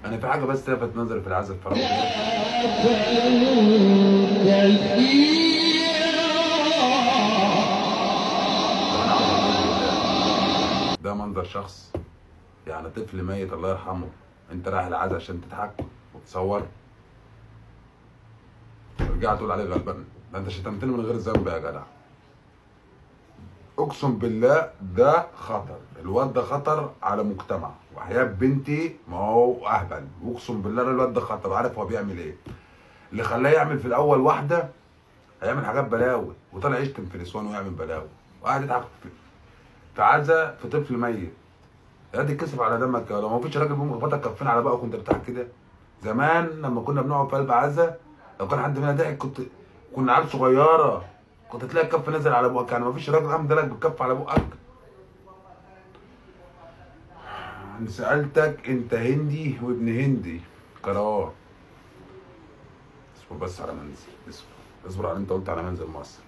انا في حاجه بس لفت نظري في العزف في رمضان. طب انا عاوز اقول بالله، ده منظر شخص، يعني طفل ميت الله يرحمه، انت رايح العزا عشان تضحك وتصور، ورجعت تقول عليه غلبان؟ ده انت شتمتني من غير ذنب يا جدع. اقسم بالله ده خطر، الواد ده خطر على مجتمع، وحياة بنتي ما هو اهبل، اقسم بالله الواد ده خطر، عارف هو بيعمل ايه؟ اللي خلاه يعمل في الاول واحده هيعمل حاجات بلاوي، وطلع يشتم في نسوان ويعمل بلاوي، وقاعد يضحك في عزا في طفل ميت. يا دي كسف على دمك، لو ما فيش راجل بيقوم خبطك كفين على بقى كنت بتضحك كده. زمان لما كنا بنقعد في قلب عزا، لو كان حد فينا ضحك كنا عيال صغيره، كنت تلاقي الكف نازل على بقك، يعني ما فيش راجل قام دلك بالكف على بقك. انا سالتك انت هندي وابن هندي كروان. اصبر بس على منزل، اصبر على اللي انت قلت على منزل مصر.